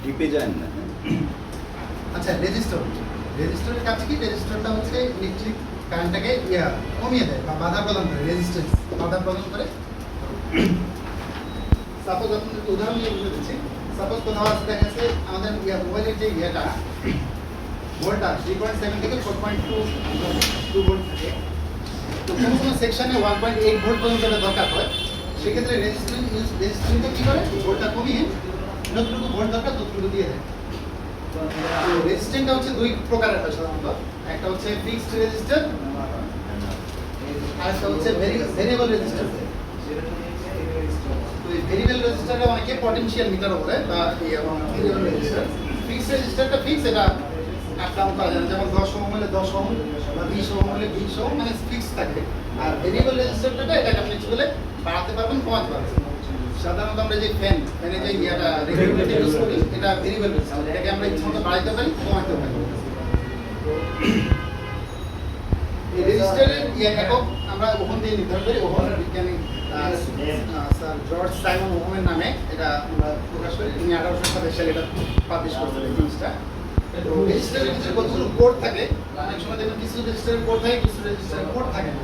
ডিপে যান না। আচ্ছা, রেজিস্টরের কাজ কি? রেজিস্টরটা হচ্ছে ইলেকট্রিক কারেন্টটাকে কমিয়ে দেয় বা বাধা প্রদান করে, রেজিস্ট্যান্স বাধা প্রদান করে। সাপোজ আপনাদের উদাহরণ দিয়ে বুঝে দিচ্ছি। সাপোজ কোথাও আছে দেখা যাচ্ছে আমাদের মোবাইলের যে ভোল্টটা 3.7 থেকে 4.2 ভোল্ট থাকে। তো কোনো সেকশনে 1.8 ভোল্ট পর্যন্ত দরকার হয়, সেক্ষেত্রে রেজিস্ট্যান্সটা কী করে? ভোল্টটা কমিয়ে যতটুকু ভোল্ট দরকার ততটুকু দিয়ে দেয়। তো রেজিস্ট্যান্সটা হচ্ছে দুই প্রকারের হয় সাধারণত। একটা হচ্ছে ফিক্সড রেজিস্ট্যান্স, আর একটা হচ্ছে ভেরিয়েবল রেজিস্ট্যান্স। তো এই ভেরিয়েবল রেজিস্ট্যান্সটা অনেকে পটেনশিয়াল মিটারও বলে বা ভেরিয়েবল রেজিস্ট্যান্স। ফিক্সড রেজিস্ট্যান্সটা ফিক্স, এটা আপ ডাউন করা যায় না। যেমন 10 ওহম হলে 10 ওহম বা 20 ওহম হলে 20 ওহম, মানে ফিক্স থাকে। আর ভেরিয়েবল রেজিস্ট্যান্সটা এটাকে আপনি ইচ্ছে করলে বাড়াতে পারবেন, কমাতে পারবেন। সাধারণত আমরা যে ফ্যানে যে রেগুলেটর ইউজ করি, এটা ভেরিয়েবল রেজিস্ট্যান্স। এটাকে আমরা ইচ্ছে মতো বাড়াইতে পারি, কমাতে পারি। এই রেজিস্টারের একক আমরা ওহম দিয়ে নির্ধারণ করি। ওহম বিজ্ঞানী স্যার জর্জ সাইমন ওহমের নামে এটা আমরা প্রকাশ করি। তিনি 1827 সালে এটা পাবলিশ করেছেন এই জিনিসটা। তো রেজিস্টারের ভিতরে কতগুলো কোড থাকে, অনেক সময় দেখবেন কিছু রেজিস্টারের কোড থাকে, কিছু রেজিস্টারের কোড থাকে না।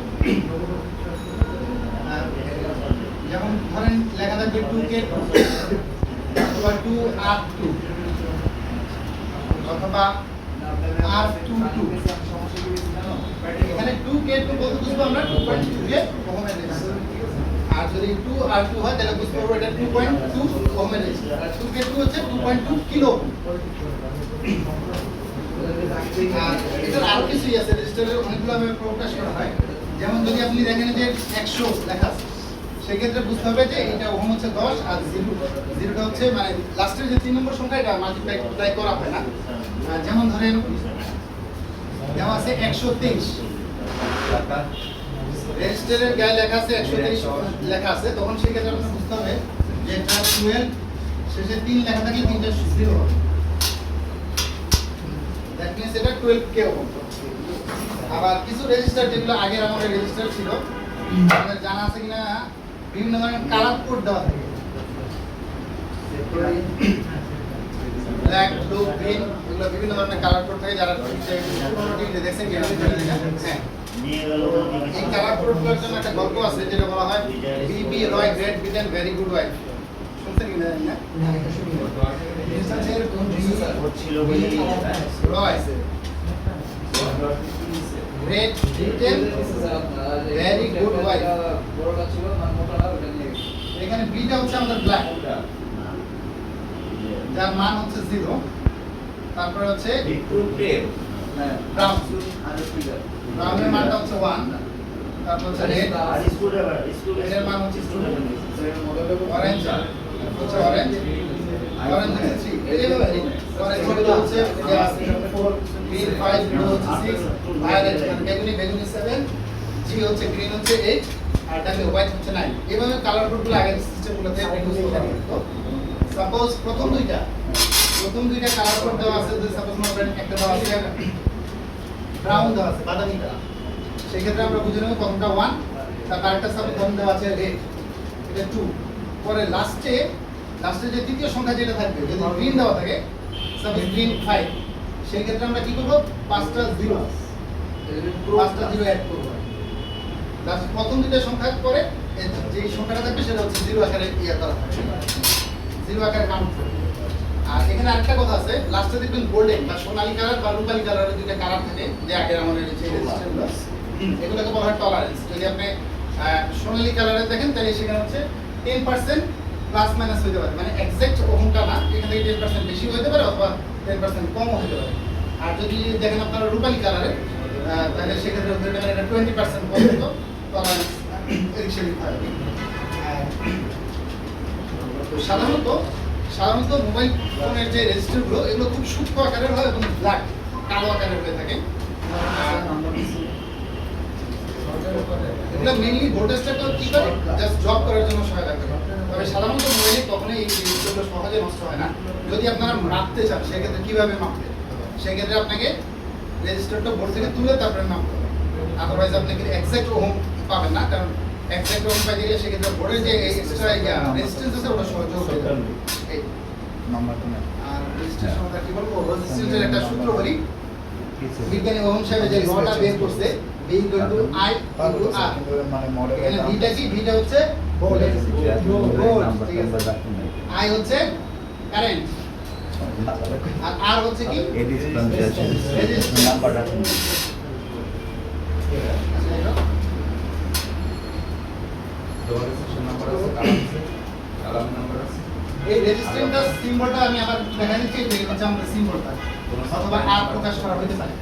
যেমন ধরেন লেখা থাকবে 2K অথবা 2R2 অথবা R22। এখানে 2K2 বলতে বুঝবো আমরা 2.2 ওহমের রেজিস্ট্যান্স। আর যদি 2R2 হয় তাহলে বুঝতে পারবো এটা 2.2 ওহমের রেজিস্ট্যান্স। আর 2K2 হচ্ছে 2.2 কিলো ওহম। আর এটার আরো কিছুই আছে, রেজিস্টারের অনেকগুলো ভাবে প্রকাশ করা হয়। যেমন যদি আপনি দেখেন যে 100 লেখা আছে, সেক্ষেত্রে বুঝতে হবে যে এটা ওহম হচ্ছে 10 আর জিরোটা হচ্ছে মানে লাস্টের যে 3 নম্বর সংখ্যা, এটা মাল্টিপ্লাই করা হয় না। যেমন ধরেন দেওয়া আছে 123, রেজিস্টারের গায়ে লেখা আছে 123 লেখা আছে, তখন সেই ক্ষেত্রে আপনার বুঝতে হবে যে এটা 12 শেষে 3 লেখা থাকলে 3টা 0 হবে। দ্যাট মিন্স এটা 12 কে ওহম। আবার কিছু রেজিস্টার যেগুলো আগের আমাদের রেজিস্টার ছিল, আপনাদের জানা আছে কিনা, বিভিন্ন ধরনের কালার কোড দেওয়া থাকে, ব্ল্যাক, ব্লু, গ্রিন, এগুলো বিভিন্ন ধরনের কালার কোড থাকে। যারা টিভিতে দেখছেন কি হ্যাঁ, এই কালার কোডগুলোর জন্য একটা গল্প আছে যেটা বলা হয় B B Roy great Britain very good wife. শুনছেন কি না? Roy great Britain very good wife. এখানে বিটা হচ্ছে আমাদের ব্ল্যাক, যার মান হচ্ছে 0। তারপরে হচ্ছে ব্রাউন, ব্রাউনের মানটা হচ্ছে 1। তারপর হচ্ছে রেড, এর মান হচ্ছে 2। অরেঞ্জ হচ্ছে অরেঞ্জ, অরেঞ্জ হচ্ছে 3। অরেঞ্জ হচ্ছে 4, গ্রিন 5, ব্লু হচ্ছে 6, ভায়োলেট বেগুনি 7, জি হচ্ছে গ্রিন হচ্ছে 8, আর ডাবল হোয়াইট হচ্ছে 9। এইভাবে কালার কোডগুলো আগের সিস্টেমগুলোতে ইউজ করা হতো। সাপোজ প্রথম দুইটা কালার কোড দেওয়া আছে, যদি সাপোজ মনে করেন একটা দেওয়া আছে ব্রাউন দেওয়া আছে, বাদামি কালার, সেই ক্ষেত্রে আমরা বুঝে নেব প্রথমটা 1, তারপর আরেকটা সাপোজ ধরুন দেওয়া আছে রেড, এটা 2। পরে লাস্টে যে তৃতীয় সংখ্যা যেটা থাকবে, যদি গ্রিন দেওয়া থাকে সাপোজ গ্রিন 5, সেই ক্ষেত্রে আমরা কি করব, 5টা 0 অ্যাড করব। লাস্ট প্রথম দুইটা সংখ্যার পরে যে সংখ্যাটা থাকবে সেটা হচ্ছে 0 আকারে করা হবে, 0 আকারে কাউন্ট করবে। আর এখানে আরেকটা কথা আছে, লাস্টে দেখবেন গোল্ডেন বা সোনালী কালার বা রূপালী কালারের দুইটা কালার থাকে, যে আগের আমাদের যে রেজিস্ট্যান্সগুলো এগুলোকে বলা হয় টলারেন্স। যদি আপনি সোনালী কালারে দেখেন তাহলে সেখানে হচ্ছে 10% প্লাস মাইনাস হতে পারে, মানে এক্সাক্ট ওহমটা না, এখান থেকে 10% বেশি হতে পারে অথবা 10% কম হতে পারে। আর যদি দেখেন আপনারা রূপালী কালারে, তাহলে সেক্ষেত্রে ধরে নেবেন এটা 20% পর্যন্ত টলারেন্স এদিকে লিখতে হবে। তো সাধারণত মোবাইল ফোনের যে রেজিস্টারগুলো, এগুলো খুব সূক্ষ্ম আকারের হয় এবং ব্ল্যাক, কালো আকারের হয়ে থাকে। এগুলো মেইনলি ভোল্টেজটাকে কি করে, জাস্ট ড্রপ করার জন্য সহায়তা করে। তবে সাধারণত মোবাইলে কখনোই এই রেজিস্টারগুলো সহজে নষ্ট হয় না। যদি আপনারা মাপতে চান, সেক্ষেত্রে কিভাবে মাপবেন, সেক্ষেত্রে আপনাকে রেজিস্টারটা বোর্ড থেকে তুলে তারপরে মাপতে হবে। আদারওয়াইজ আপনি কিন্তু এক্সাক্ট ওহম পাবেন না, কারণ এক্সাক্ট ওহম পাইতে গেলে সেক্ষেত্রে বোর্ডের যে এক্সট্রা রেজিস্ট্যান্স আছে ওটা সহজে হয়ে যাবে। এই নাম্বারটা আর রেজিস্ট্রেশন আমরা কি বলবো রেজিস্ট্যান্সের একটা সূত্র বলি বিজ্ঞানী ওহম সাহেব যে লটা বের করছে V = I * R মানে মডেল এখানে ভিটা কি ভিটা হচ্ছে ভোল্টেজ I হচ্ছে কারেন্ট আর R হচ্ছে কি রেজিস্ট্যান্স নাম্বার রাখুন এই রেজিস্ট্যান্সটার সিম্বলটা আমি আবার দেখা দিচ্ছি এই হচ্ছে আমাদের সিম্বলটা অথবা R প্রকাশ করা হতে পারে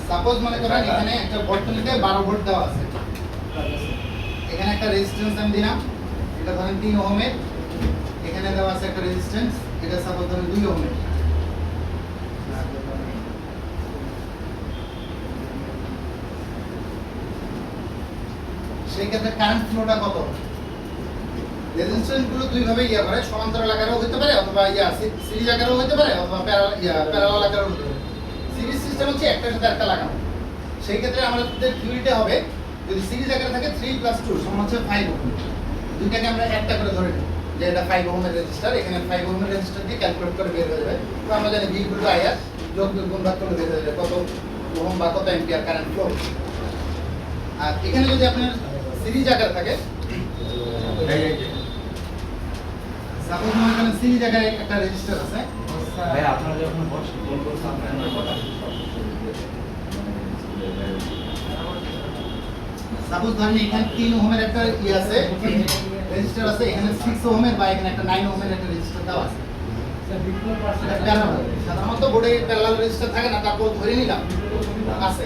সাপোজ মনে করেন এখানে একটা বর্তনীতে 12 ভোল্ট দেওয়া আছে এখানে একটা রেজিস্ট্যান্স আমি দিলাম এটা ধরেন 3 ওহমের এখানে দেওয়া আছে একটা রেজিস্ট্যান্স এটা সাপোজ ধরেন 2 ওহমের সেই ক্ষেত্রে কারেন্ট ফ্লোটা কত রেজিস্ট্যান্স গুলো দুই ভাবে করে সমান্তরাল আকারেও হতে পারে অথবা সিরিজ আকারেও হতে পারে অথবা প্যারালাল আকারেও হতে পারে সিরিজ সিস্টেম হচ্ছে একটার সাথে একটা লাগানো সেই ক্ষেত্রে আমাদের থিওরিটা হবে যদি সিরিজ আকারে থাকে 3 + 2 সমান হচ্ছে 5 ওহম দুইটাকে আমরা একটা করে ধরে নিই যে এটা 5 ওহমের রেজিস্টার এখানে 5 ওহমের রেজিস্টার দিয়ে ক্যালকুলেট করে বের হয়ে যাবে তো আমরা জানি V = IR যোগ গুণ ভাগ করলে বের হয়ে যাবে কত ওহম বা কত অ্যাম্পিয়ার কারেন্ট ফ্লো আর এখানে যদি আপনার সিরিজ আকারে থাকে সাপোজ মনে করেন সিরিজ আকারে একটা রেজিস্টার আছে ভাই আপনারা যখন বসে কল করছেন আপনারা কথা সাপোজ ধরেন এখানে 3 ওহমের একটা আছে রেজিস্টার আছে এখানে 6 ওহমের বা এখানে একটা 9 ওহমের একটা রেজিস্টার দেওয়া আছে সাধারণত বোর্ডে প্যারালাল রেজিস্টার থাকে না তারপর ধরে নিলাম আছে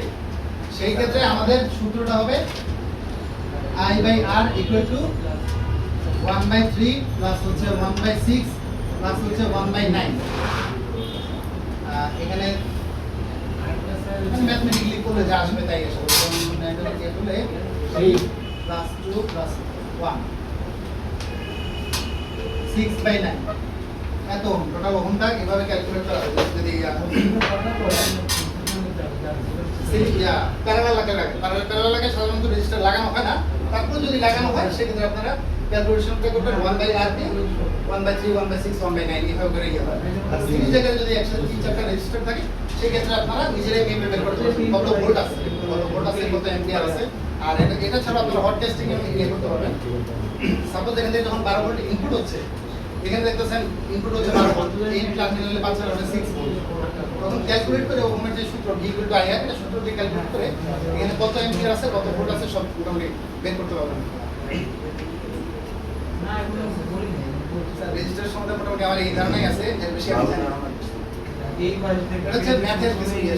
সেই ক্ষেত্রে আমাদের সূত্রটা হবে I/R = 1/3 প্লাস হচ্ছে 1/6 প্লাস হচ্ছে 1/9 এখানে ম্যাথমেটিক্যালি করলে যা আসবে তাই আসবে 9 করলে 3 প্লাস 2 প্লাস 1 6/9 এত টোটাল ওহমটা এভাবে ক্যালকুলেট করা হয় যদি প্যারালাল আকারে সাধারণত রেজিস্টার লাগানো হয় না তারপর যদি লাগানো হয় সেক্ষেত্রে আপনারা ক্যালকুলেশনটা করবেন 1/R দিয়ে 1/3 1/6 1/9 এভাবে করে ইয়ে হয় আর সিরিজ আকারে যদি একসাথে 3-4টা রেজিস্টার থাকে সেক্ষেত্রে আপনারা নিজেরাই মেপে বের করতে পারবেন কত ভোল্ট আছে কত অ্যাম্পিয়ার আছে আর এটা ছাড়া আপনারা হট টেস্টিং এ ইয়ে করতে পারবেন সাপোজ এখান থেকে যখন 12 ভোল্ট ইনপুট হচ্ছে এখানে দেখতেছেন ইনপুট হচ্ছে 12 ভোল্ট এই টার্মিনালে পাচ্ছেন 6 ভোল্ট তখন ক্যালকুলেট করে ওহমের যে সূত্র V = IR এটা সূত্র দিয়ে ক্যালকুলেট করে এখানে কত অ্যাম্পিয়ার আছে কত ভোল্ট আছে সব মোটামুটি বের করতে পারবেন রেজিস্টার সম্বন্ধে মোটামুটি আমার এই ধারণাই আছে এর বেশি আমি জানি না এই কাজ থেকে এটা হচ্ছে ম্যাথের কিছু ইয়ে